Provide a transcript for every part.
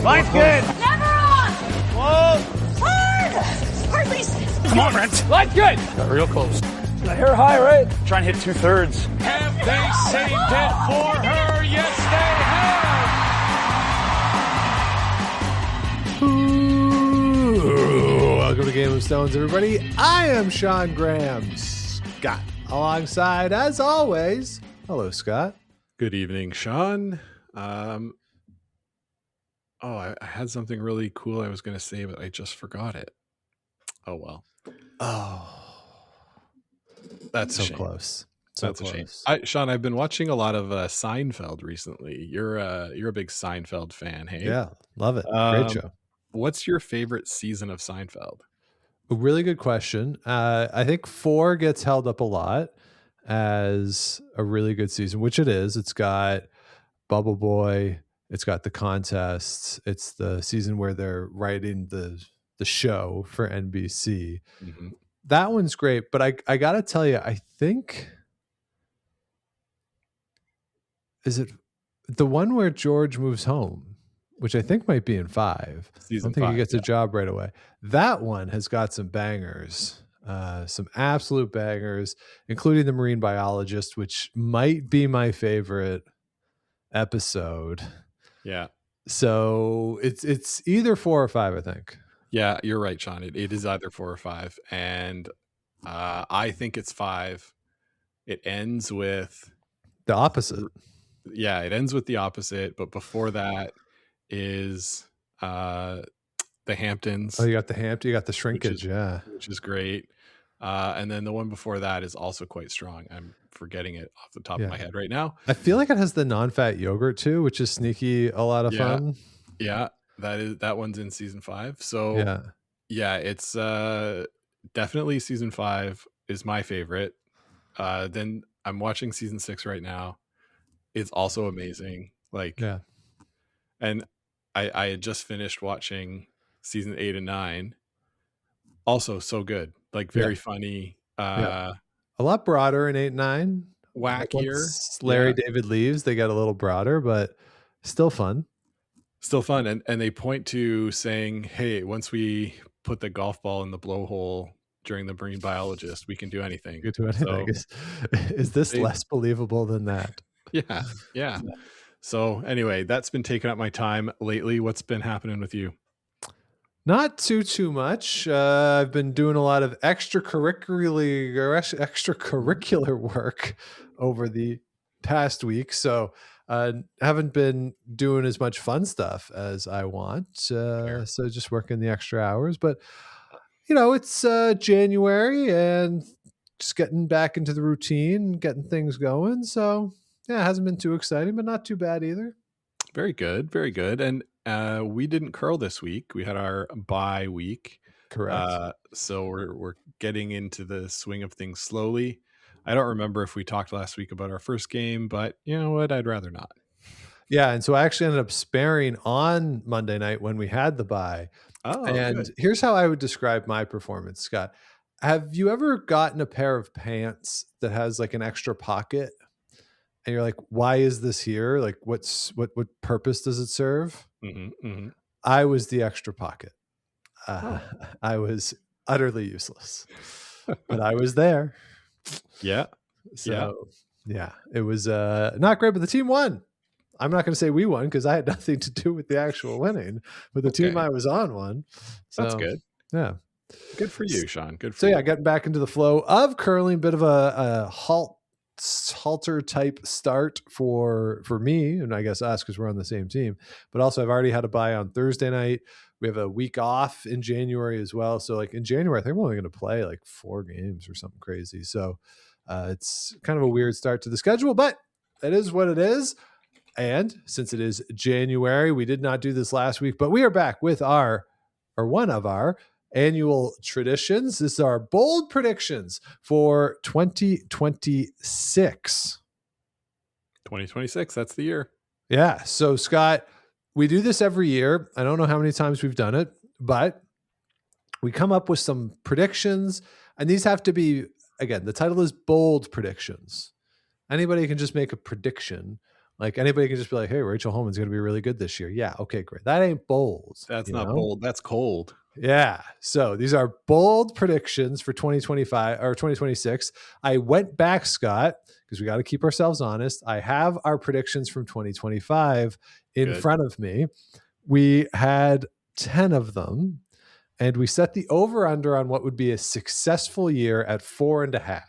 Line's good. Never on. Whoa. Hard. Hardly. Come on, Brent. Line's good. Got real close. The hair high, right? Try and hit 2/3. Have they saved it for her? Yes, they have. Ooh, welcome to Game of Stones, everybody. I am Sean Graham. Scott, alongside, as always. Hello, Scott. Good evening, Sean. I had something really cool I was going to say, but I just forgot it. Oh, well. Oh, that's so close. So that's close. a shame. Sean, I've been watching a lot of Seinfeld recently. You're a big Seinfeld fan, hey? Yeah, love it. Great show. What's your favorite season of Seinfeld? A really good question. I think 4 gets held up a lot as a really good season, which it is. It's got Bubble Boy. It's got the contests. It's the season where they're writing the show for NBC. Mm-hmm. That one's great, but I gotta tell you, I think, is it the one where George moves home, which I think might be in 5. I don't think he gets a job right away. That one has got some bangers, some absolute bangers, including the marine biologist, which might be my favorite episode. Yeah. So it's either 4 or 5, I think. Yeah, you're right, Sean. It is either 4 or 5, and I think it's 5. It ends with the opposite. Yeah, it ends with the opposite, but before that is the Hamptons. Oh, you got the Hampton, you got the shrinkage, which is great. And then the one before that is also quite strong. I'm forgetting it off the top of my head right now. I feel like it has the non-fat yogurt too, which is sneaky, a lot of fun. Yeah, that one's in season 5. So yeah, it's definitely season 5 is my favorite. Then I'm watching season 6 right now. It's also amazing. And I had just finished watching season 8 and 9. Also so good. Like very funny. A lot broader in 8 and 9. Wackier. Once Larry David leaves, they get a little broader, but still fun. Still fun. And they point to saying, hey, once we put the golf ball in the blowhole during the marine biologist, we can do anything. You can do anything. So, is this less believable than that? Yeah. So anyway, that's been taking up my time lately. What's been happening with you? Not too much. I've been doing a lot of extracurricular work over the past week, so haven't been doing as much fun stuff as I want. So just working the extra hours. But it's January and just getting back into the routine, getting things going. So yeah, it hasn't been too exciting, but not too bad either. Very good, very good. And we didn't curl this week. We had our bye week. Correct. So we're getting into the swing of things slowly. I don't remember if we talked last week about our first game, but you know what? I'd rather not. Yeah, and so I actually ended up sparing on Monday night when we had the bye. Oh, and good. Here's how I would describe my performance, Scott. Have you ever gotten a pair of pants that has like an extra pocket? And you're like, why is this here? Like, what purpose does it serve? Mm-hmm, mm-hmm. I was the extra pocket. I was utterly useless, but I was there. Yeah. So, yeah, it was not great, but the team won. I'm not going to say we won because I had nothing to do with the actual winning, but the team I was on won. So, that's good. Yeah. Good for you, Sean. Good for you. So, yeah, getting back into the flow of curling, bit of a halter type start for me, and I guess us because we're on the same team. But also, I've already had a bye on Thursday night. We have a week off in January as well. So, like in January, I think we're only going to play like 4 games or something crazy. So, it's kind of a weird start to the schedule, but it is what it is. And since it is January, we did not do this last week, but we are back with one of our annual traditions. This is our bold predictions for 2026. 2026, that's the year. Yeah. So, Scott, we do this every year. I don't know how many times we've done it, but we come up with some predictions, and these have to be, again, the title is Bold Predictions. Anybody can just make a prediction. Like anybody can just be like, hey, Rachel Homan's going to be really good this year. Yeah. Okay, great. That ain't bold. That's not bold. That's cold. Yeah. So these are bold predictions for 2025 or 2026. I went back, Scott, because we got to keep ourselves honest. I have our predictions from 2025 in front of me. We had 10 of them, and we set the over-under on what would be a successful year at 4.5.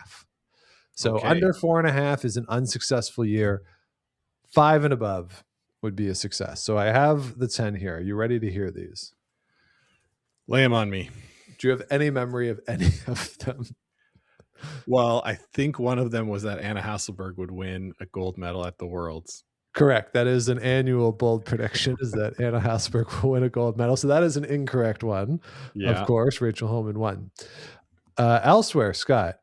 So under 4.5 is an unsuccessful year. 5 and above would be a success. So I have the 10 here. Are you ready to hear these? Lay them on me. Do you have any memory of any of them? Well, I think one of them was that Anna Hasselborg would win a gold medal at the Worlds. Correct. That is an annual bold prediction, is that Anna Hasselborg will win a gold medal. So that is an incorrect one. Yeah. Of course, Rachel Homan won. Elsewhere, Scott,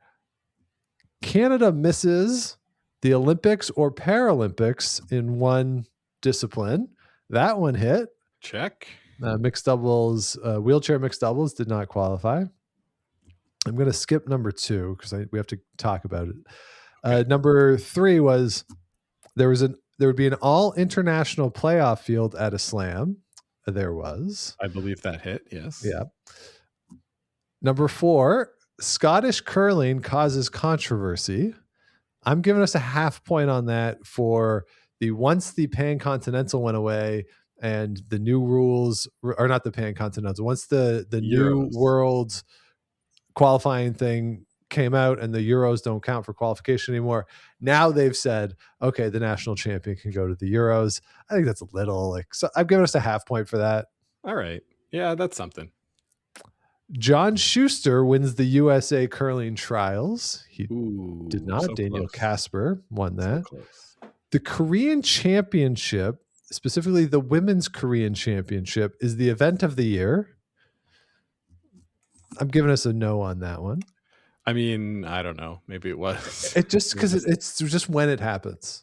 Canada misses the Olympics or Paralympics in one discipline. That one hit. Check. Mixed doubles, wheelchair mixed doubles did not qualify. I'm going to skip number 2 because we have to talk about it. Okay. Number 3 was there would be an all international playoff field at a slam. There was. I believe that hit. Yes. Yeah. Number 4, Scottish curling causes controversy. I'm giving us a half point on that for once the Pan Continental went away and the new rules, or not the Pan Continental, once the new world qualifying thing came out and the Euros don't count for qualification anymore. Now they've said, okay, the national champion can go to the Euros. I think that's a little so I've given us a half point for that. All right. Yeah, that's something. John Schuster wins the USA curling trials. He did not. So Daniel Casper won that. So the Korean Championship, specifically the Women's Korean Championship, is the event of the year. I'm giving us a no on that one. I mean, I don't know. Maybe it was. It just because it's just when it happens.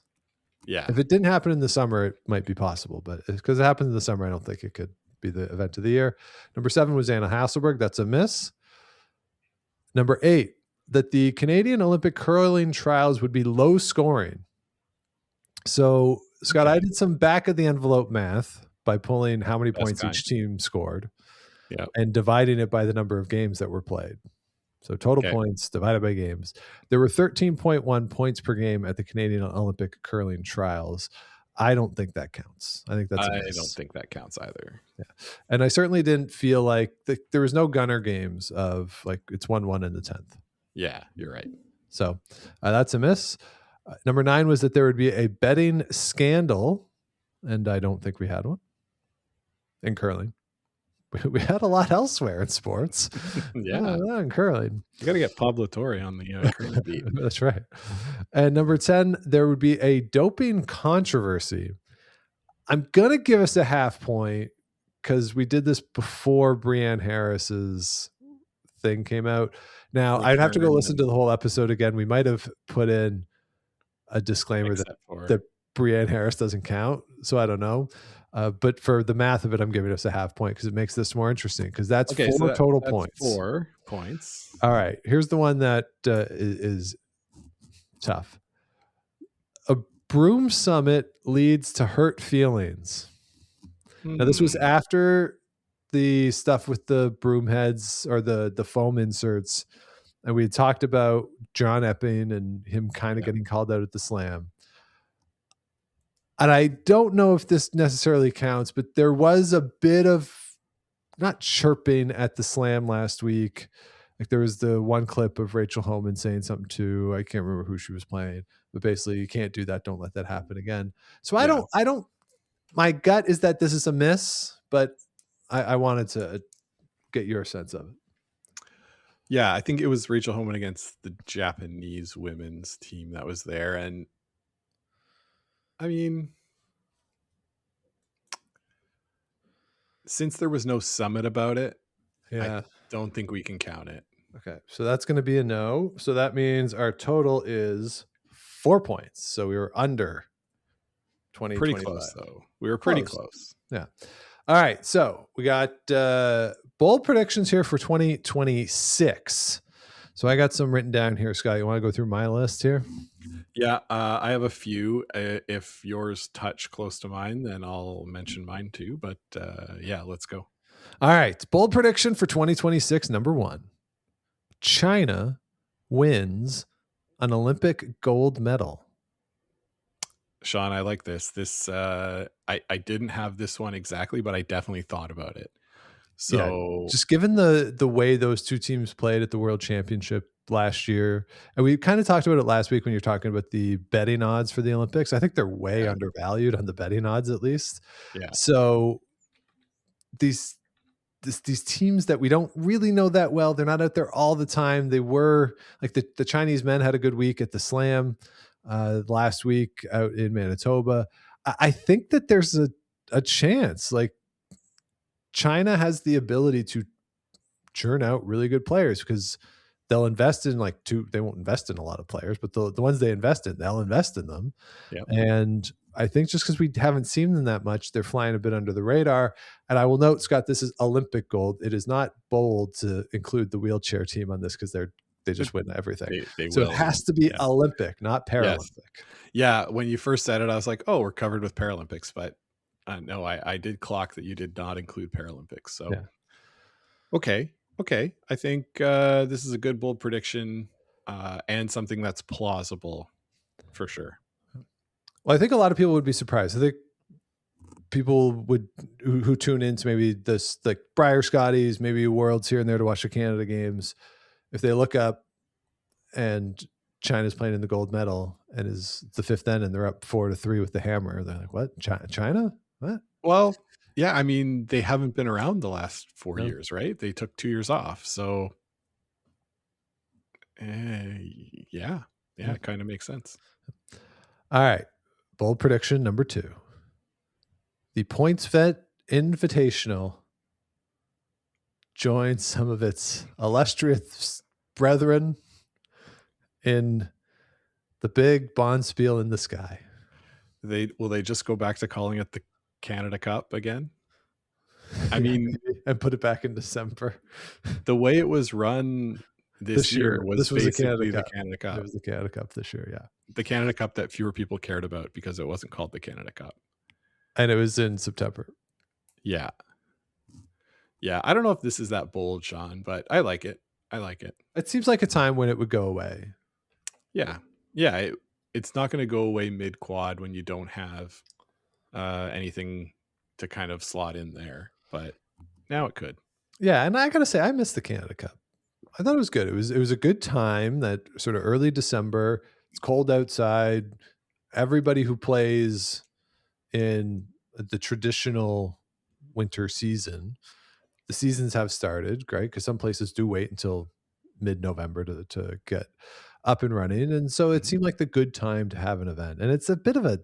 Yeah. If it didn't happen in the summer, it might be possible. But because it happened in the summer, I don't think it could be the event of the year. Number 7 was Anna Hasselborg. That's a miss. Number 8, that the Canadian Olympic curling trials would be low scoring. So, Scott, I did some back of the envelope math by pulling how many points each team scored and dividing it by the number of games that were played. So total points divided by games. There were 13.1 points per game at the Canadian Olympic curling trials. I don't think that counts. I think that's I don't think that counts either. Yeah. And I certainly didn't feel like there was no gunner games of like it's 1-1 in the 10th. Yeah, you're right. So that's a miss. Number 9 was that there would be a betting scandal, and I don't think we had one in curling. We had a lot elsewhere in sports. Yeah. Not in curling. You got to get Pablo Torre on the curling beat. That's right. And number 10, there would be a doping controversy. I'm going to give us a half point because we did this before Brianne Harris's thing came out. Now, I'd have to go listen to the whole episode again. We might have put in a disclaimer that Brianne Harris doesn't count. So I don't know. But for the math of it, I'm giving us a half point because it makes this more interesting because that's 4 total points. 4 points. All right. Here's the one that is tough. A broom summit leads to hurt feelings. Now, this was after the stuff with the broom heads or the foam inserts. And we had talked about John Epping and him kind of getting called out at the slam. And I don't know if this necessarily counts, but there was a bit of not chirping at the slam last week. Like there was the one clip of Rachel Homan saying something to, I can't remember who she was playing, but basically you can't do that. Don't let that happen again. So I don't, my gut is that this is a miss, but I wanted to get your sense of it. Yeah, I think it was Rachel Homan against the Japanese women's team that was there. And I mean, since there was no summit about it, I don't think we can count it. Okay, so that's going to be a no. So that means our total is 4 points. So we were under 20. Pretty close, though. We were pretty close. Yeah. All right, so we got bold predictions here for 2026. So I got some written down here, Scott. You want to go through my list here? Yeah, I have a few. If yours touch close to mine, then I'll mention mine too. But yeah, let's go. All right. Bold prediction for 2026, number 1. China wins an Olympic gold medal. Sean, I like this. I didn't have this one exactly, but I definitely thought about it. So just given the way those two teams played at the World Championship last year, and we kind of talked about it last week when you're talking about the betting odds for the Olympics. I think they're way undervalued on the betting odds, at least. Yeah. So these teams that we don't really know that well, they're not out there all the time. They were like the Chinese men had a good week at the Slam last week out in Manitoba. I think that there's a chance, like, China has the ability to churn out really good players because they'll invest in they won't invest in a lot of players, but the ones they invest in, they'll invest in them. Yep. And I think just because we haven't seen them that much, they're flying a bit under the radar. And I will note, Scott, this is Olympic gold. It is not bold to include the wheelchair team on this because they just win everything. So it has to be Olympic, not Paralympic. Yes. Yeah. When you first said it, I was like, oh, we're covered with Paralympics, but no, I did clock that you did not include Paralympics. So, okay. I think this is a good bold prediction and something that's plausible for sure. Well, I think a lot of people would be surprised. I think people would who tune into maybe this, like Briar Scotties, maybe Worlds here and there to watch the Canada games. If they look up and China's playing in the gold medal and is the 5th end and they're up 4-3 with the hammer, they're like, what? China? What? Well, yeah, I mean, they haven't been around the last 4 years, right? They took 2 years off. So, yeah, it kind of makes sense. All right. Bold prediction number 2. The PointsBet Invitational joins some of its illustrious brethren in the big bonspiel in the sky. Will they just go back to calling it the Canada Cup again? I mean, and put it back in December. The way it was run this year was basically the Canada Cup. It was the Canada Cup this year, yeah. The Canada Cup that fewer people cared about because it wasn't called the Canada Cup. And it was in September. Yeah. Yeah, I don't know if this is that bold, Sean, but I like it. It seems like a time when it would go away. Yeah. It's not going to go away mid-quad when you don't have anything to kind of slot in there, but now it could. Yeah, and I gotta say, I missed the Canada Cup. I thought it was good. It was a good time, that sort of early December. It's cold outside. Everybody who plays in the traditional winter season, the seasons have started, right? Because some places do wait until mid-November to get up and running. And so it seemed like the good time to have an event. And it's a bit of a,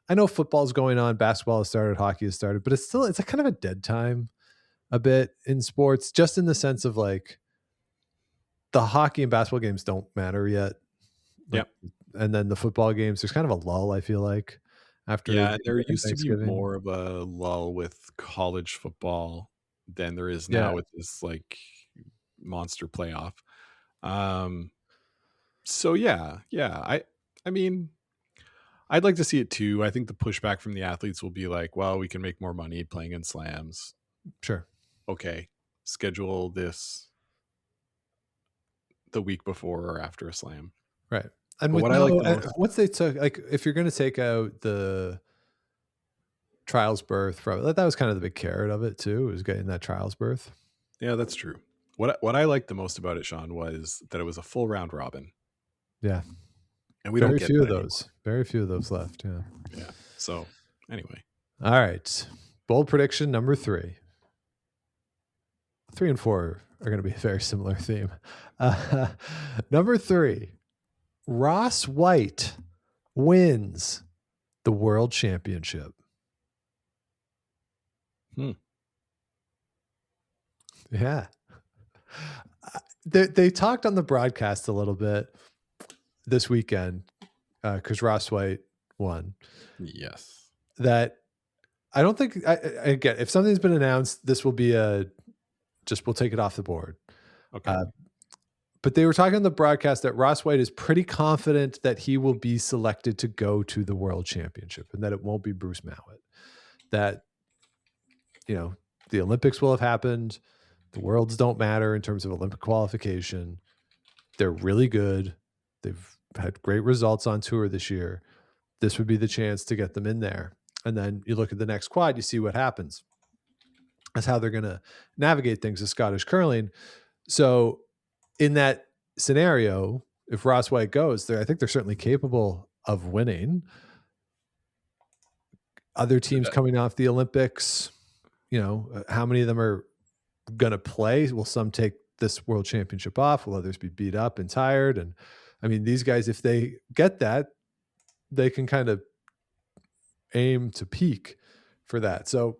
I know football's going on, basketball has started, hockey has started, but it's a kind of a dead time a bit in sports, just in the sense of like the hockey and basketball games don't matter yet. Yep. And then the football games, there's kind of a lull, I feel like. After there used to be more of a lull with college football than there is now with this like monster playoff. So I mean, I'd like to see it too. I think the pushback from the athletes will be like, well, we can make more money playing in slams. Sure. Okay. Schedule this the week before or after a slam. Right. And once they took, like, if you're going to take out the trials berth from that was kind of the big carrot of it too, was getting that trials berth. Yeah, that's true. What I liked the most about it, Sean, was that it was a full round robin. Yeah. And we don't get few of those. Very few of those left. Yeah. Yeah. So anyway. All right. Bold prediction number 3. 3 and 4 are going to be a very similar theme. Number 3. Ross White wins the world championship. Yeah. They talked on the broadcast a little bit this weekend because Ross White won. Yes. That I don't think, again, if something's been announced, this will be we'll take it off the board. Okay. But they were talking on the broadcast that Ross White is pretty confident that he will be selected to go to the World Championship and that it won't be Bruce Mouat. That, the Olympics will have happened. The Worlds don't matter in terms of Olympic qualification. They're really good. They've had great results on tour this year. This would be the chance to get them in there. And then you look at the next quad, you see what happens. That's how they're going to navigate things as Scottish curling. So in that scenario, if Ross White goes there, I think they're certainly capable of winning. Other teams coming off the Olympics, how many of them are going to play? Will some take this World Championship off? Will others be beat up and tired? And I mean, these guys, if they get that, they can kind of aim to peak for that. So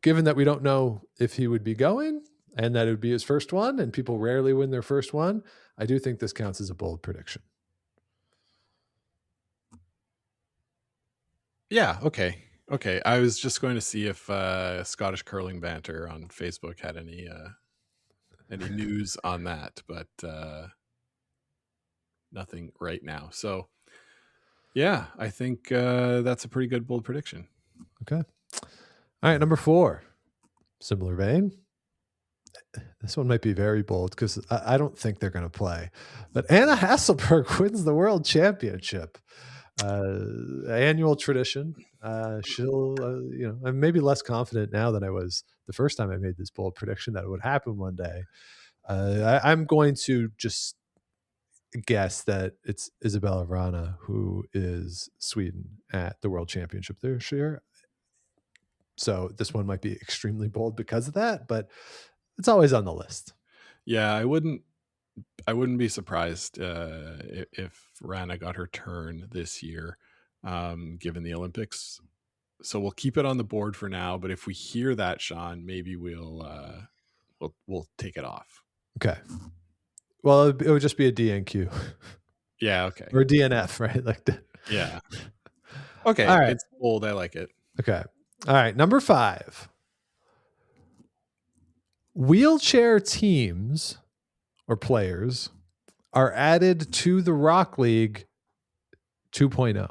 given that we don't know if he would be going and that it would be his first one, and people rarely win their first one, I do think this counts as a bold prediction. Yeah. Okay. I was just going to see if Scottish Curling Banter on Facebook had any news on that, but nothing right now. So yeah, I think that's a pretty good bold prediction. Okay. All right. Number 4, similar vein. This one might be very bold because I don't think they're going to play, but Anna Hasselborg wins the World Championship. Annual tradition. She'll, I'm maybe less confident now than I was the first time I made this bold prediction that it would happen one day. I'm going to just guess that it's Isabella Rana who is Sweden at the World Championship this year. So this one might be extremely bold because of that, but it's always on the list. Yeah, I wouldn't be surprised if Rana got her turn this year, given the Olympics. So we'll keep it on the board for now. But if we hear that, Sean, maybe we'll take it off. Okay. Well, it would just be a DNQ. Yeah. Okay. Or DNF, right? Yeah. Okay. All right. It's bold. I like it. Okay. All right. Number 5. Wheelchair teams or players are added to the Rock League 2.0.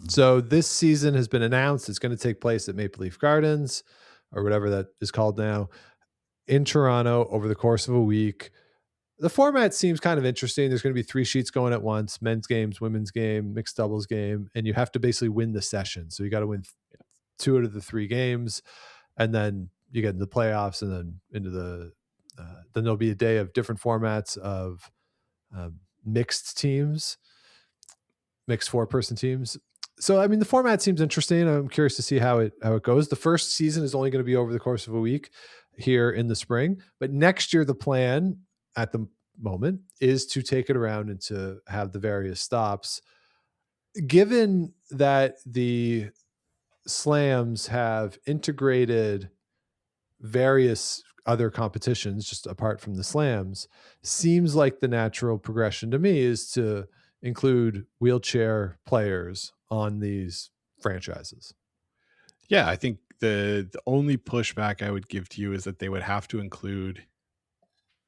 So this season has been announced. It's going to take place at Maple Leaf Gardens or whatever that is called now in Toronto over the course of a week. The format seems kind of interesting. There's going to be 3 sheets going at once: men's games, women's game, mixed doubles game, and you have to basically win the session. So you got to win 2 out of the 3 games, and then you get into the playoffs, and then into the then there'll be a day of different formats of mixed teams, mixed 4-person teams. So, I mean, the format seems interesting. I'm curious to see how it goes. The first season is only going to be over the course of a week here in the spring, but next year the plan at the moment is to take it around and to have the various stops. Given that the slams have integrated various other competitions just apart from the slams, seems like the natural progression to me is to include wheelchair players on these franchises. Yeah, I think the only pushback I would give to you is that they would have to include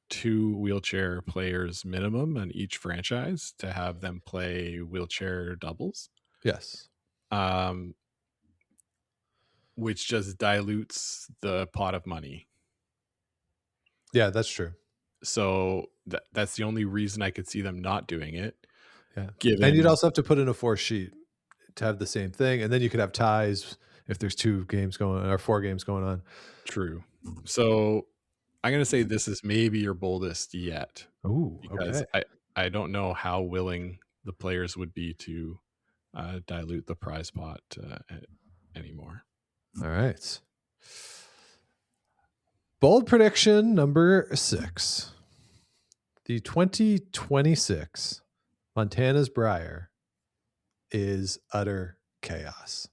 2 wheelchair players minimum on each franchise to have them play wheelchair doubles. Yes. Which just dilutes the pot of money. Yeah, that's true. So that's the only reason I could see them not doing it. Yeah. And you'd also have to put in a 4 sheet to have the same thing. And then you could have ties if there's 2 games going on or 4 games going on. True. So I'm going to say this is maybe your boldest yet. Oh, because okay. I don't know how willing the players would be to dilute the prize pot anymore. All right. Bold prediction number 6. The 2026 Montana's Brier is utter chaos.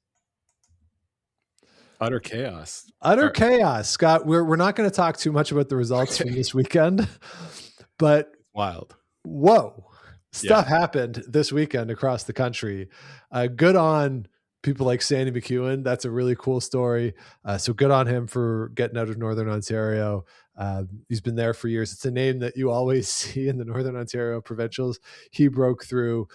Utter chaos. Utter chaos. Scott, we're not going to talk too much about the results from this weekend, but wild. Whoa. Stuff happened this weekend across the country. Good on people like Sandy McEwen. That's a really cool story. So good on him for getting out of Northern Ontario. He's been there for years. It's a name that you always see in the Northern Ontario provincials. He broke through.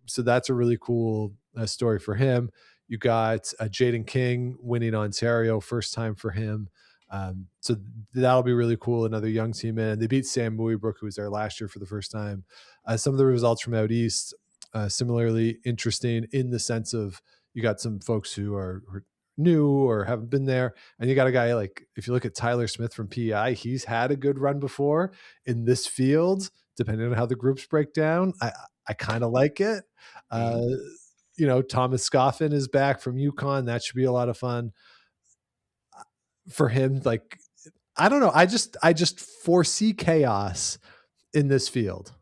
So that's a really cool story for him. You got Jaden King winning Ontario, first time for him. So that'll be really cool. Another young team in. They beat Sam Muirbrook, who was there last year for the first time. Some of the results from out east, similarly interesting in the sense of you got some folks who are new or haven't been there, and you got a guy like, if you look at Tyler Smith from PEI, he's had a good run before in this field. Depending on how the groups break down, I kind of like it. Thomas Scoffin is back from UConn. That should be a lot of fun for him. Like, I don't know. I just foresee chaos in this field.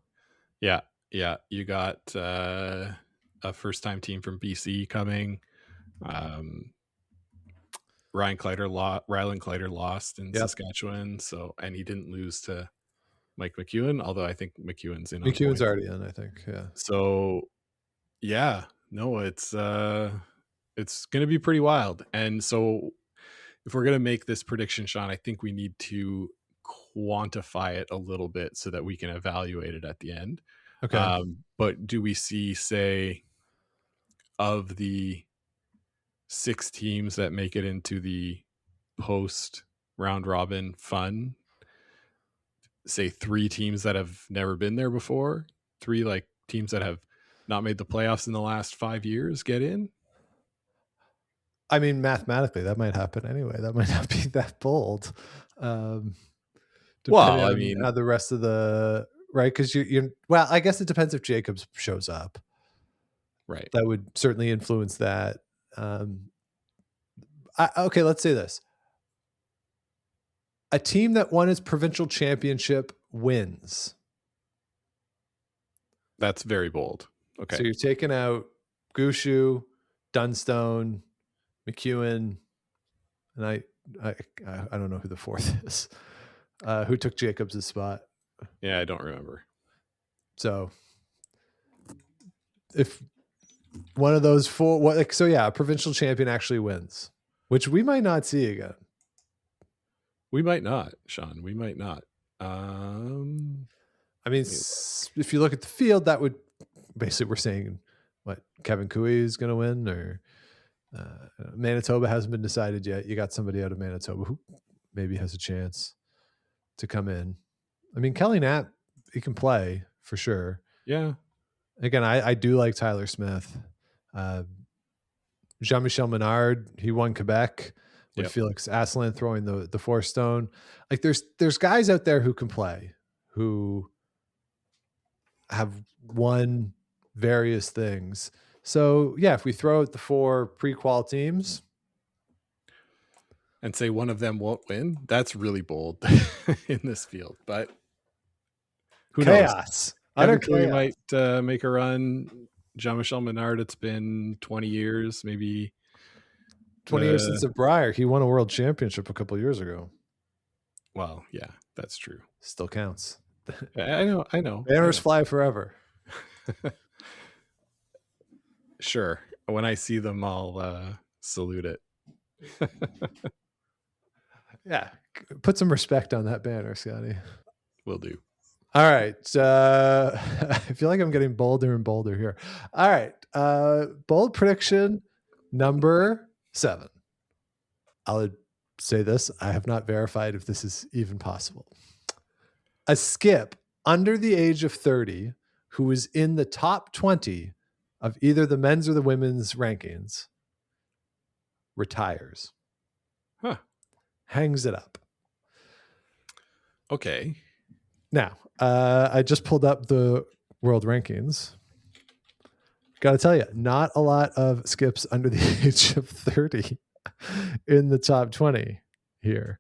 Yeah. You got a first-time team from BC coming. Rylan Kleider lost in Saskatchewan, and he didn't lose to Mike McEwen, although I think McEwen's in. McEwen's already in, I think. Yeah. So, yeah, no, it's going to be pretty wild. And so, if we're going to make this prediction, Sean, I think we need to quantify it a little bit so that we can evaluate it at the end. Okay. But do we see, say, of the 6 teams that make it into the post round robin fun, say 3 teams that have never been there before, 3 like teams that have not made the playoffs in the last 5 years get in? I mean, mathematically, that might happen anyway. That might not be that bold. Well, I mean, how the rest of the right, because well, I guess it depends if Jacobs shows up. Right, that would certainly influence that. Okay, let's say this: a team that won its provincial championship wins. That's very bold. Okay, so you're taking out Gushue, Dunstone, McEwen, and I don't know who the fourth is. Who took Jacobs' spot? Yeah, I don't remember. So if one of those 4, a provincial champion actually wins, which we might not see again. We might not, Sean. We might not. I mean, if you look at the field, that would basically, we're saying what Kevin Cooey is going to win, or Manitoba hasn't been decided yet. You got somebody out of Manitoba who maybe has a chance to come in. I mean, Kelly Knapp, he can play for sure. Yeah. Again, I do like Tyler Smith. Jean-Michel Menard, he won Quebec with Felix Asselin throwing the 4-stone. Like there's guys out there who can play, who have won various things. So yeah, if we throw out the 4 pre-qual teams and say one of them won't win, that's really bold in this field. But who knows? Utter chaos. Might make a run. Jean-Michel Menard, it's been 20 years, maybe 20 years since Brier. He won a world championship a couple years ago. Well, yeah, that's true. Still counts. I know. Banners fly forever. Sure. When I see them, I'll salute it. Yeah. Put some respect on that banner, Scotty. Will do. All right. I feel like I'm getting bolder and bolder here. All right. Bold prediction number 7. I'll say this. I have not verified if this is even possible. A skip under the age of 30 who is in the top 20 of either the men's or the women's rankings retires. Huh. Hangs it up. Okay. Now, I just pulled up the world rankings. Got to tell you, not a lot of skips under the age of 30 in the top 20 here.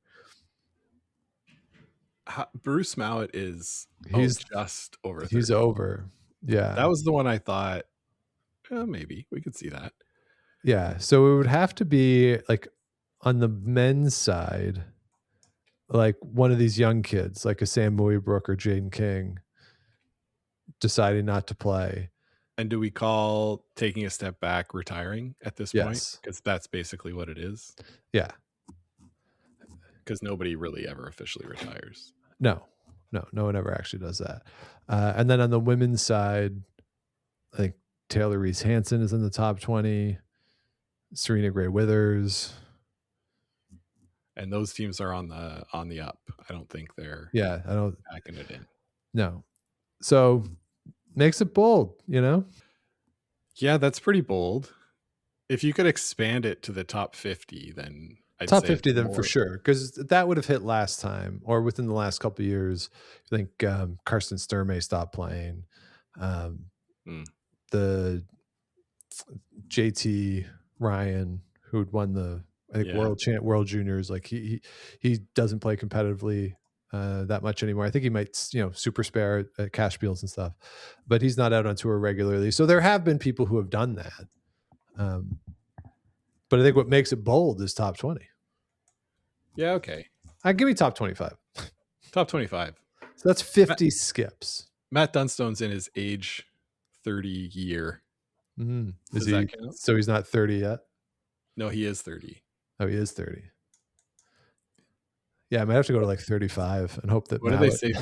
Bruce Mouat is just over 30. He's over. Yeah. That was the one I thought, maybe we could see that. Yeah. So it would have to be like on the men's side, like one of these young kids, like a Sam Muirbrook or Jaden King, deciding not to play. And do we call taking a step back retiring at this point? Because that's basically what it is. Yeah. because nobody really ever officially retires. No one ever actually does that. And then on the women's side, I think Taylor Reese Hansen is in the top 20, Serena Gray Withers, and those teams are on the up. I don't think they're packing it in. No, so makes it bold, Yeah, that's pretty bold. If you could expand it to the top 50, then I'd top say 50 then for sure, because that would have hit last time or within the last couple of years. I think Karsten Sturmay stopped playing. The JT Ryan, who had won the World Juniors, like he doesn't play competitively that much anymore. I think he might super spare at cash fields and stuff, but he's not out on tour regularly. So there have been people who have done that. But I think what makes it bold is top 20. Yeah, okay. Give me top 25. Top 25. So that's 50 skips. Matt Dunstone's in his age 30 year. Does that count? So he's not 30 yet? No, he is 30. Oh, he is 30. Yeah, I might have to go to like 35 and hope that. What do they say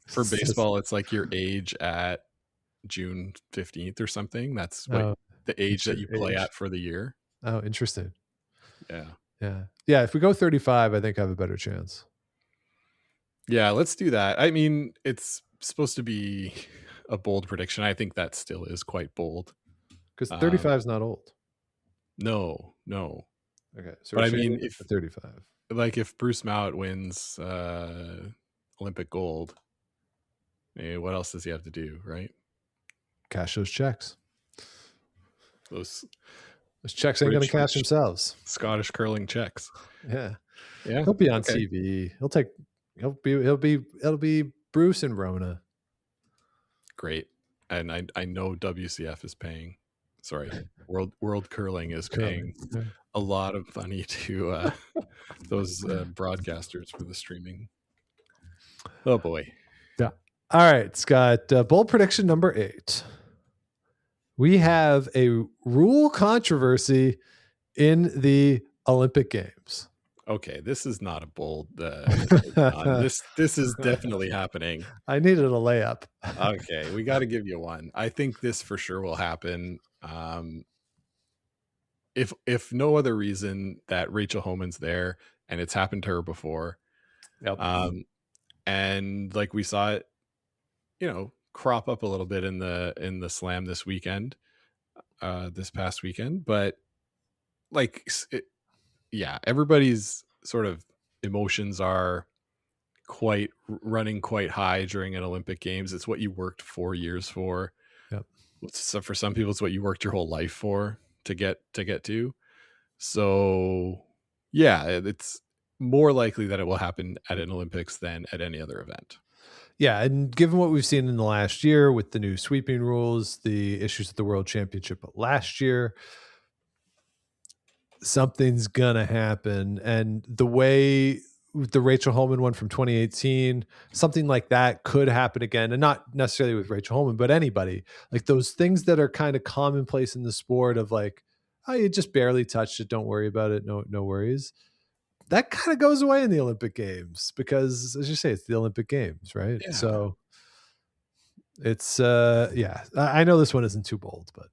for baseball? It's like your age at June 15th or something. That's what the age that you play at for the year. Oh, interesting. Yeah. If we go 35, I think I have a better chance. Yeah, let's do that. I mean, it's supposed to be a bold prediction. I think that still is quite bold. Because 35 is not old. No. Okay, so but I mean, if 35, like if Bruce Mount wins Olympic gold, what else does he have to do, right? Cash those checks. Those checks ain't going to cash themselves. Scottish curling checks. Yeah. He'll be on TV. It'll be Bruce and Rona. Great. And I know WCF is paying. Sorry, World Curling is paying a lot of money to those broadcasters for the streaming. Oh boy. Yeah. All right, Scott. Bold prediction number 8. We have a rule controversy in the Olympic Games. Okay, this is not a bold. This is definitely happening. I needed a layup. Okay, we got to give you one. I think this for sure will happen. If no other reason that Rachel Homan's there and it's happened to her before. Yep. And like we saw it, crop up a little bit in the slam this weekend, this past weekend, but everybody's sort of emotions are running quite high during an Olympic Games. It's what you worked 4 years for. Yep. So for some people, it's what you worked your whole life for to get to. So yeah, it's more likely that it will happen at an Olympics than at any other event. Yeah, and given what we've seen in the last year with the new sweeping rules, the issues at the World Championship last year, something's gonna happen. And the way the Rachel Homan one from 2018, something like that could happen again, and not necessarily with Rachel Homan, but anybody. Like those things that are kind of commonplace in the sport of like, oh, you just barely touched it, don't worry about it, no worries. That kind of goes away in the Olympic Games because, as you say, it's the Olympic Games, right? Yeah. So it's I know this one isn't too bold, but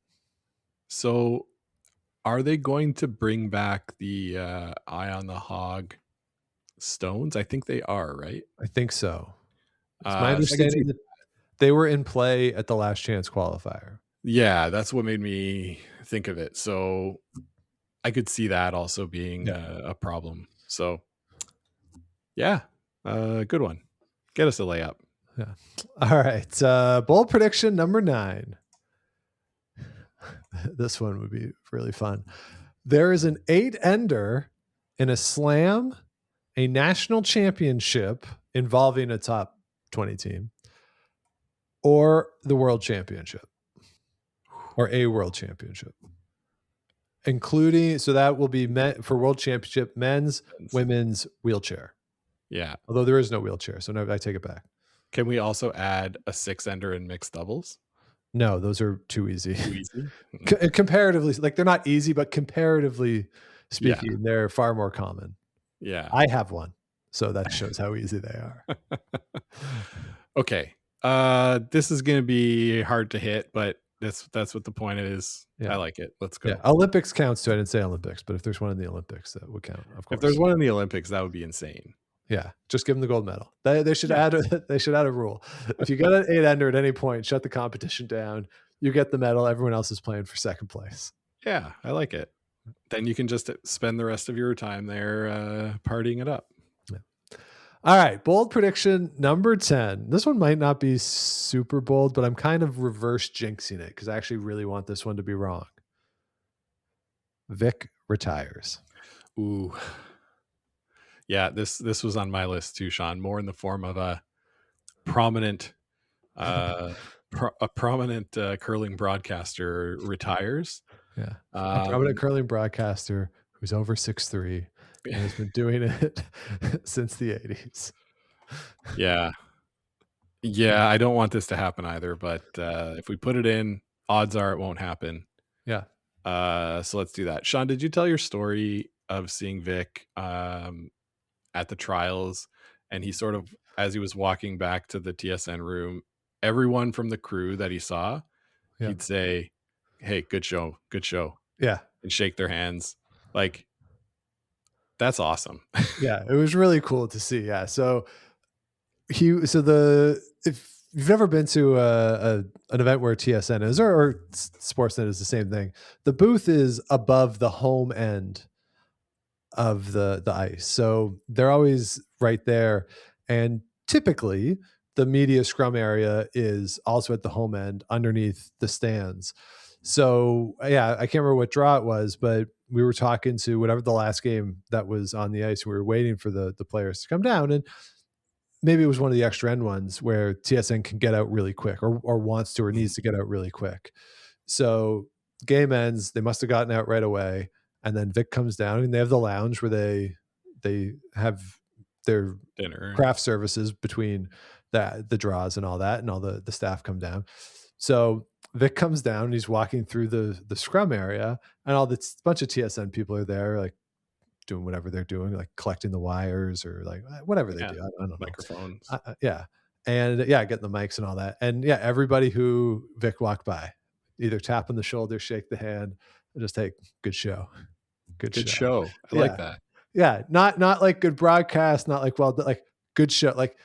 so are they going to bring back the Eye on the Hog stones? I think they are, right? I think so. It's my understanding that they were in play at the Last Chance qualifier. Yeah, that's what made me think of it. So I could see that also being a problem. So yeah, good one. Get us a layup. Yeah. All right. Bold prediction number 9. This one would be really fun. There is an 8-ender in a slam, a national championship involving a top 20 team, or the world championship, or a world championship, including, so that will be for world championship, men's, women's, wheelchair. Yeah. Although there is no wheelchair. So no, I take it back. Can we also add a 6-ender in mixed doubles? No, those are too easy. Too easy? Comparatively, like they're not easy, but comparatively speaking, they're far more common. Yeah. I have one. So that shows how easy they are. Okay. This is going to be hard to hit, but that's what the point is. Yeah. I like it. Let's go. Yeah. Olympics counts too. I didn't say Olympics, but if there's one in the Olympics, that would count. Of course. If there's one in the Olympics, that would be insane. Yeah. Just give them the gold medal. They should add a rule. If you get an 8-ender at any point, shut the competition down. You get the medal. Everyone else is playing for second place. Yeah, I like it. Then you can just spend the rest of your time there partying it up. Yeah. All right. Bold prediction number 10. This one might not be super bold, but I'm kind of reverse jinxing it because I actually really want this one to be wrong. Vic retires. Ooh. Yeah, this was on my list too, Sean. More in the form of a prominent curling broadcaster retires. Yeah, a prominent curling broadcaster who's over 6'3" and has been doing it since the 80s. Yeah, I don't want this to happen either. But if we put it in, odds are it won't happen. Yeah. So let's do that. Sean, did you tell your story of seeing Vic at the trials, and he sort of, as he was walking back to the TSN room, everyone from the crew that he saw, he'd say, "Hey, good show." Yeah. And shake their hands. Like, that's awesome. Yeah, it was really cool to see. Yeah. So if you've never been to an event where TSN is or Sportsnet is the same thing, the booth is above the home end of the ice. So they're always right there. And typically the media scrum area is also at the home end underneath the stands. So yeah, I can't remember what draw it was, but we were talking to whatever the last game that was on the ice. We were waiting for the players to come down, and maybe it was one of the extra end ones where TSN can get out really quick or wants to or needs to get out really quick. So game ends, they must have gotten out right away. And then Vic comes down and they have the lounge where they have their dinner, craft services between the draws and all that, and all the staff come down. So Vic comes down and he's walking through the scrum area, and all this bunch of TSN people are there, like doing whatever they're doing, like collecting the wires or like whatever they do. I don't know. Microphones. Yeah. And getting the mics and all that. And yeah, everybody who Vic walked by, either tap on the shoulder, shake the hand, and just take good show. Good show. I like that. Yeah. Not like good broadcast, not like, well, like good show. Like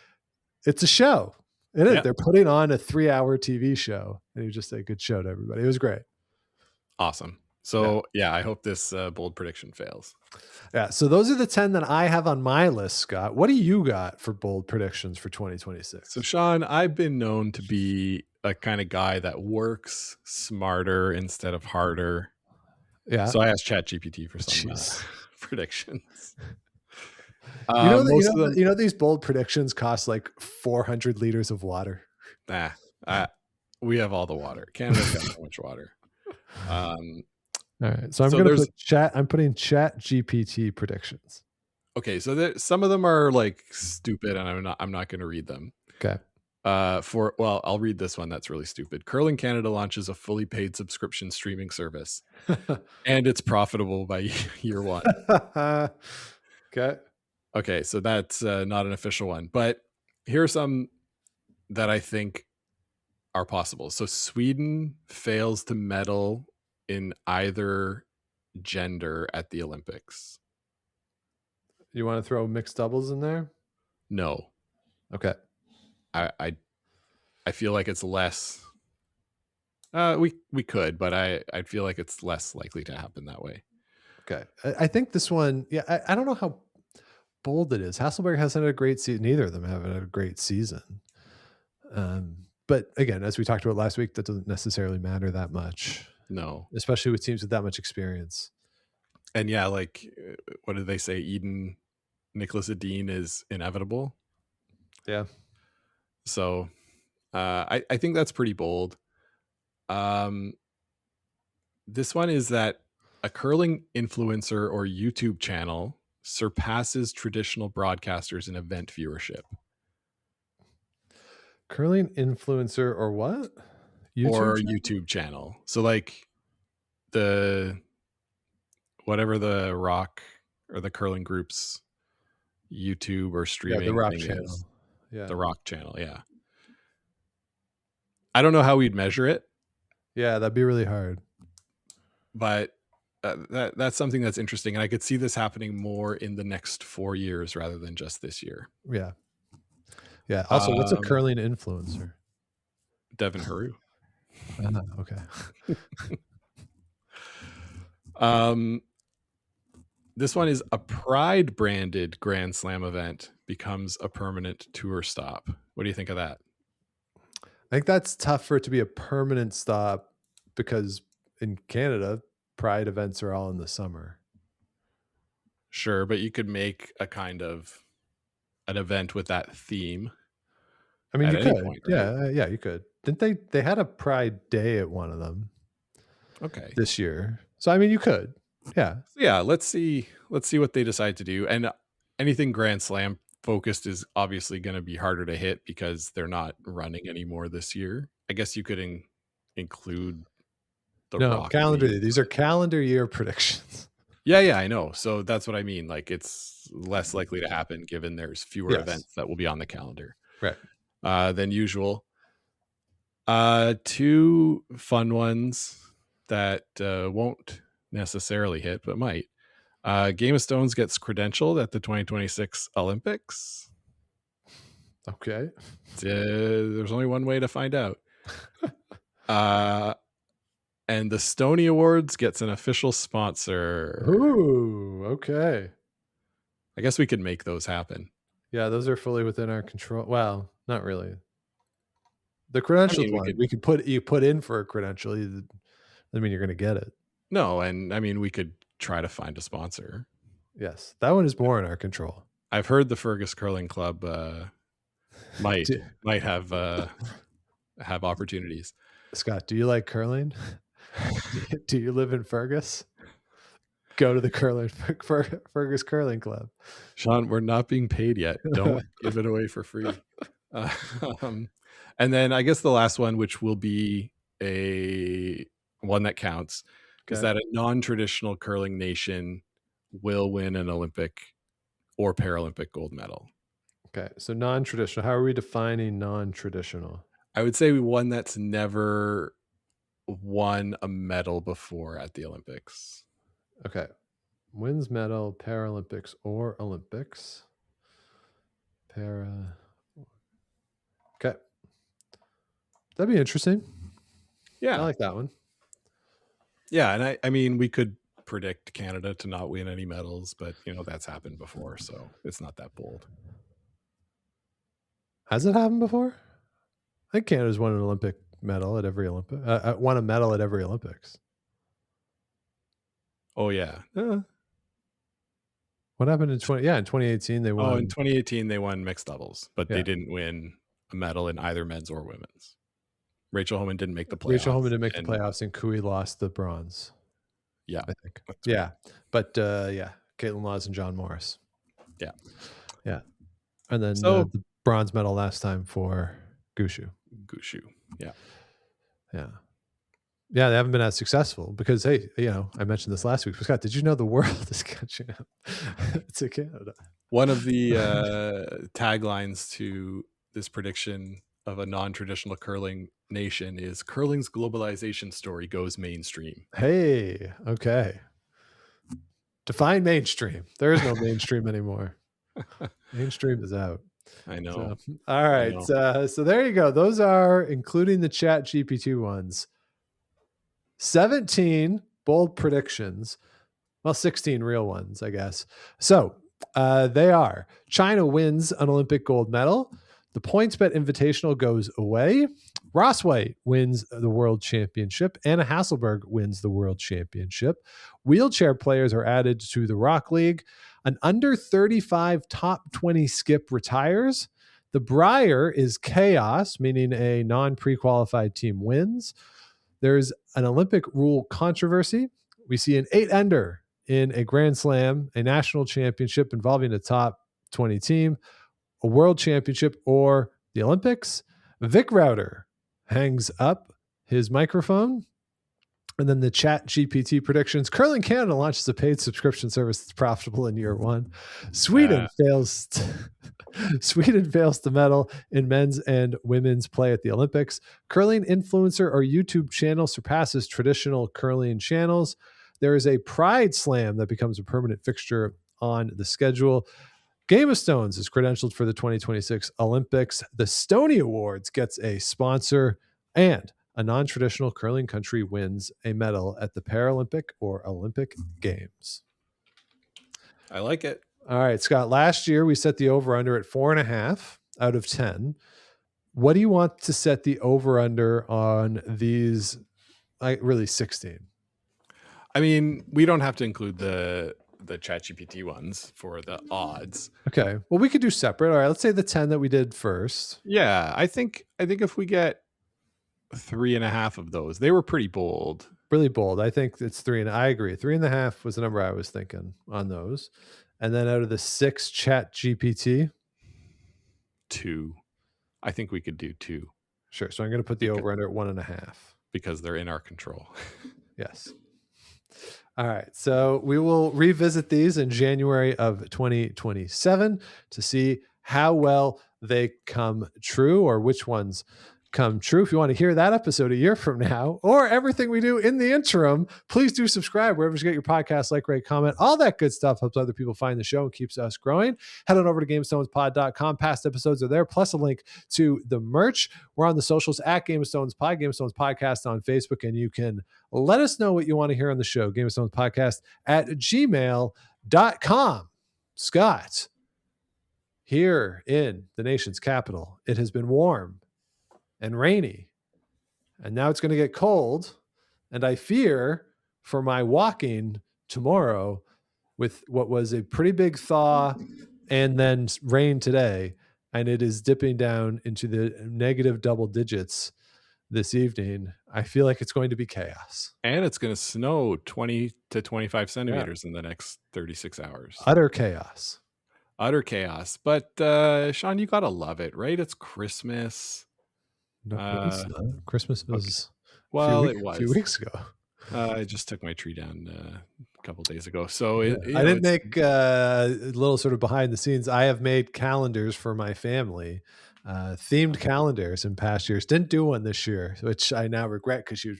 it's a show. It is. Yeah. They're putting on a 3-hour TV show, and you just say good show to everybody. It was great. Awesome. So yeah, I hope this bold prediction fails. Yeah. So those are the 10 that I have on my list, Scott. What do you got for bold predictions for 2026? So Sean, I've been known to be a kind of guy that works smarter instead of harder. Yeah. So I asked ChatGPT for some predictions. You know, these bold predictions cost like 400 liters of water. We have all the water. Canada's got so much water. All right. So I'm putting ChatGPT predictions. Okay. So some of them are like stupid, and I'm not going to read them. Okay. I'll read this one that's really stupid. Curling Canada launches a fully paid subscription streaming service, and it's profitable by year one. Okay, so that's not an official one, but here are some that I think are possible. So Sweden fails to medal in either gender at the Olympics. You want to throw mixed doubles in there? No. Okay. I feel like it's less. We could, but I feel like it's less likely to happen that way. Okay, I think this one. Yeah, I don't know how bold it is. Hasselberg hasn't had a great season. Neither of them have had a great season. But again, as we talked about last week, that doesn't necessarily matter that much. No, especially with teams with that much experience. And yeah, like what did they say? Nicholas Edin is inevitable. Yeah. So I think that's pretty bold. This one is that a curling influencer or YouTube channel surpasses traditional broadcasters in event viewership. Curling influencer or what? YouTube channel. So like whatever the rock or the curling groups YouTube or streaming the Rock thing channel. is. Yeah. The Rock channel, yeah. I don't know how we'd measure it. Yeah, that'd be really hard. But that's something that's interesting. And I could see this happening more in the next 4 years rather than just this year. Yeah. Yeah. Also, what's a curling influencer? Devin Haru. Okay. This one is a Pride branded Grand Slam event becomes a permanent tour stop. What do you think of that? I think that's tough for it to be a permanent stop because in Canada, Pride events are all in the summer. Sure, but you could make a kind of an event with that theme. I mean, you could. Point, right? Yeah, you could. Didn't they had a Pride Day at one of them? Okay. This year. So I mean, you could. Yeah. Yeah, let's see what they decide to do. And anything Grand Slam focused is obviously going to be harder to hit because they're not running anymore this year. I guess you could include the Rock calendar. These are calendar year predictions. Yeah, I know. So that's what I mean. Like it's less likely to happen given there's fewer events that will be on the calendar. Right. Than usual. 2 fun ones that won't necessarily hit, but might. Game of Stones gets credentialed at the 2026 Olympics. Okay. There's only one way to find out. And the Stony Awards gets an official sponsor. Ooh, okay. I guess we could make those happen. Yeah, those are fully within our control. Well, not really. The credentials one, we could put in for a credential. I mean, you're going to get it. No, and I mean, we could try to find a sponsor. Yes, that one is more in our control. I've heard the Fergus Curling Club might have opportunities. Scott, do you like curling? Do you live in Fergus? Go to the Fergus Curling Club. Sean, we're not being paid yet. Don't give it away for free. And then I guess the last one, which will be a one that counts, is that a non-traditional curling nation will win an Olympic or Paralympic gold medal. Okay, so non-traditional. How are we defining non-traditional? I would say one that's never won a medal before at the Olympics. Okay. Wins medal, Paralympics or Olympics. Okay. That'd be interesting. Yeah. I like that one. Yeah. And I mean, we could predict Canada to not win any medals, but that's happened before. So it's not that bold. Has it happened before? I think Canada's won an Olympic medal at every Olympic. Won a medal at every Olympics. Oh yeah. What happened in 2018 they won. Oh, in 2018 they won mixed doubles, but they didn't win a medal in either men's or women's. Rachel Homan didn't make the playoffs. Rachel Homan didn't make the playoffs, and Kui lost the bronze. Yeah, I think. Yeah, but Caitlin Laws and John Morris. Yeah, and then the bronze medal last time for Gushue. Yeah. They haven't been as successful because, hey, I mentioned this last week. Scott, did you know the world is catching up to Canada? One of the taglines to this prediction of a non-traditional curling nation is curling's globalization story goes mainstream. Hey, okay. Define mainstream. There is no mainstream anymore. Mainstream is out. I know. So, all right. So there you go. Those are, including the Chat GPT ones, 17 bold predictions. Well, 16 real ones, I guess. So they are: China wins an Olympic gold medal. The PointsBet Invitational goes away. Ross White wins the World Championship. Anna Hasselberg wins the World Championship. Wheelchair players are added to the Rock League. An under 35 top 20 skip retires. The Brier is chaos, meaning a non-pre-qualified team wins. There's an Olympic rule controversy. We see an 8-ender in a Grand Slam, a national championship involving a top 20 team, a world championship, or the Olympics. Vic Router hangs up his microphone. And then the Chat GPT predictions. Curling Canada launches a paid subscription service that's profitable in year one. Sweden fails to medal in men's and women's play at the Olympics. Curling influencer or YouTube channel surpasses traditional curling channels. There is a Pride Slam that becomes a permanent fixture on the schedule. Game of Stones is credentialed for the 2026 Olympics. The Stony Awards gets a sponsor, and a non-traditional curling country wins a medal at the Paralympic or Olympic Games. I like it. All right, Scott, last year we set the over-under at 4.5 out of 10. What do you want to set the over-under on these, really 16? I mean, we don't have to include the ChatGPT ones for the odds. Okay, well, we could do separate. All right, let's say the 10 that we did first. Yeah, I think if we get 3.5 of those, they were pretty bold. Really bold. I think it's 3, and I agree. 3.5 was the number I was thinking on those. And then out of the 6 ChatGPT, 2. I think we could do 2. Sure. So I'm going to put the over under at 1.5 because they're in our control. Yes. All right. So we will revisit these in January of 2027 to see how well they come true, or which ones come true. If you want to hear that episode a year from now, or everything we do in the interim, please do subscribe wherever you get your podcast, like, rate, comment, all that good stuff helps other people find the show and keeps us growing. Head on over to GameStonesPod.com. Past episodes are there, plus a link to the merch. We're on the socials at Game of Stones Pod, Game of Stones Podcast on Facebook, and you can let us know what you want to hear on the show. Game of Stones Podcast at gmail.com. Scott, here in the nation's capital, it has been warm and rainy, and now it's going to get cold, and I fear for my walking tomorrow with what was a pretty big thaw and then rain today, and it is dipping down into the negative double digits this evening. I feel like it's going to be chaos, and it's going to snow 20 to 25 centimeters in the next 36 hours. Utter chaos. But Sean, you gotta love it, right? It's Christmas. No, Christmas was a few weeks ago. I just took my tree down a couple days ago, so I didn't make a little sort of behind the scenes. I have made calendars for my family, themed calendars in past years. Didn't do one this year, which I now regret because you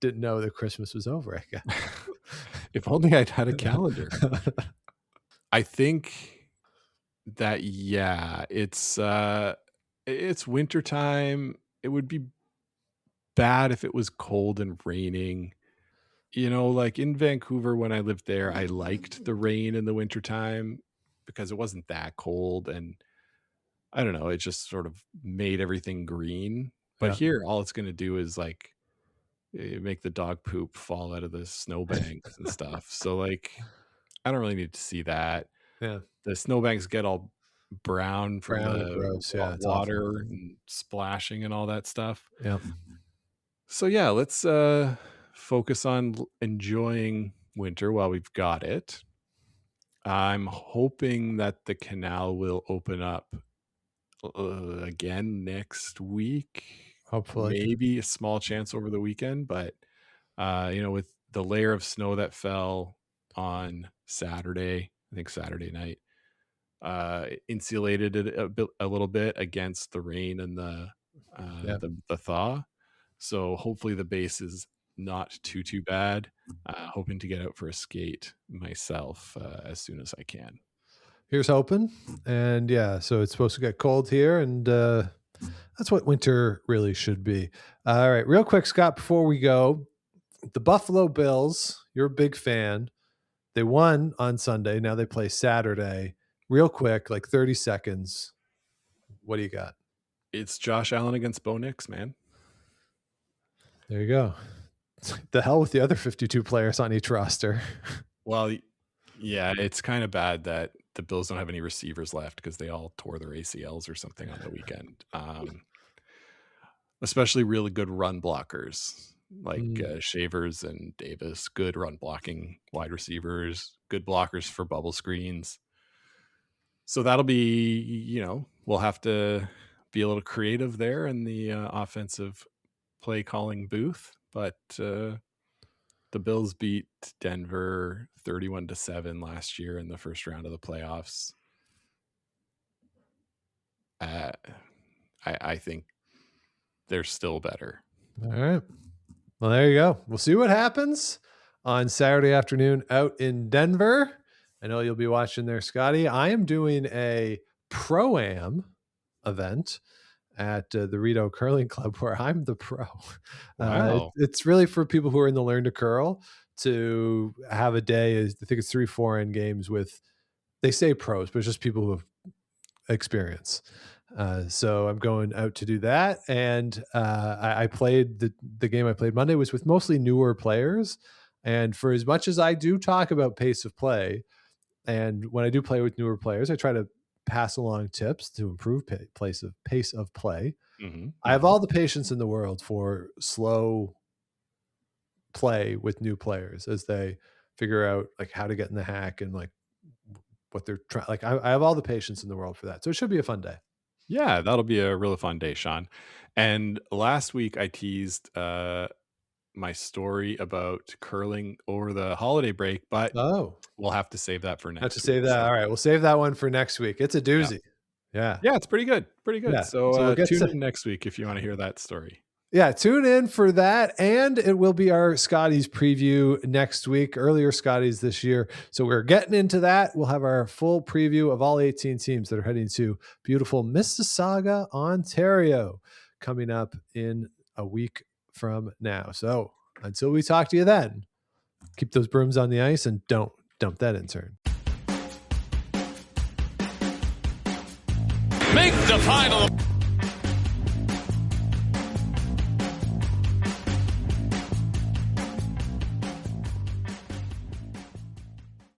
didn't know that Christmas was over. I guess. If only I'd had a calendar. I think that it's wintertime. It would be bad if it was cold and raining. You know, like in Vancouver when I lived there, I liked the rain in the wintertime because it wasn't that cold, and I don't know, it just sort of made everything green. But here, all it's going to do is like make the dog poop fall out of the snowbanks and stuff. So like, I don't really need to see that. Yeah, the snowbanks get all brown from the gross. water and splashing and all that stuff. Yeah. So yeah, let's focus on enjoying winter while we've got it. I'm hoping that the canal will open up again next week. Hopefully. Maybe a small chance over the weekend, but with the layer of snow that fell on Saturday, I think Saturday night, insulated it a little bit against the rain and the thaw. So hopefully the base is not too bad. Hoping to get out for a skate myself as soon as I can. Here's hoping. And so it's supposed to get cold here, and that's what winter really should be. All right, real quick, Scott, before we go, the Buffalo Bills, you're a big fan. They won on Sunday. Now they play Saturday. Real quick, like 30 seconds. What do you got? It's Josh Allen against Bo Nix, man. There you go. The hell with the other 52 players on each roster. Well, yeah, it's kind of bad that the Bills don't have any receivers left because they all tore their ACLs or something on the weekend. Especially really good run blockers like Shavers and Davis. Good run blocking wide receivers. Good blockers for bubble screens. So that'll be, we'll have to be a little creative there in the offensive play calling booth. But the Bills beat Denver 31-7 last year in the first round of the playoffs. I think they're still better. All right. Well, there you go. We'll see what happens on Saturday afternoon out in Denver. I know you'll be watching there, Scotty. I am doing a Pro-Am event at the Rito Curling Club where I'm the pro. Wow. It's really for people who are in the Learn to Curl to have a day. I think it's 3-4 end games with, they say pros, but it's just people who have experience. So I'm going out to do that. And I played the game I played Monday was with mostly newer players. And for as much as I do talk about pace of play, and when I do play with newer players, I try to pass along tips to improve pace of play. Mm-hmm. I have all the patience in the world for slow play with new players as they figure out like how to get in the hack and like what they're trying. Like I have all the patience in the world for that. So it should be a fun day. Yeah, that'll be a really fun day, Sean. And last week I teased my story about curling over the holiday break, but we'll have to save that for next week. Have to save that. So. All right, we'll save that one for next week. It's a doozy. Yeah, it's pretty good. Yeah. So we'll tune in next week if you want to hear that story. Yeah, tune in for that. And it will be our Scotties preview next week, earlier Scotties this year. So we're getting into that. We'll have our full preview of all 18 teams that are heading to beautiful Mississauga, Ontario, coming up in a week from now. So until we talk to you then, keep those brooms on the ice and don't dump that intern. Make the final.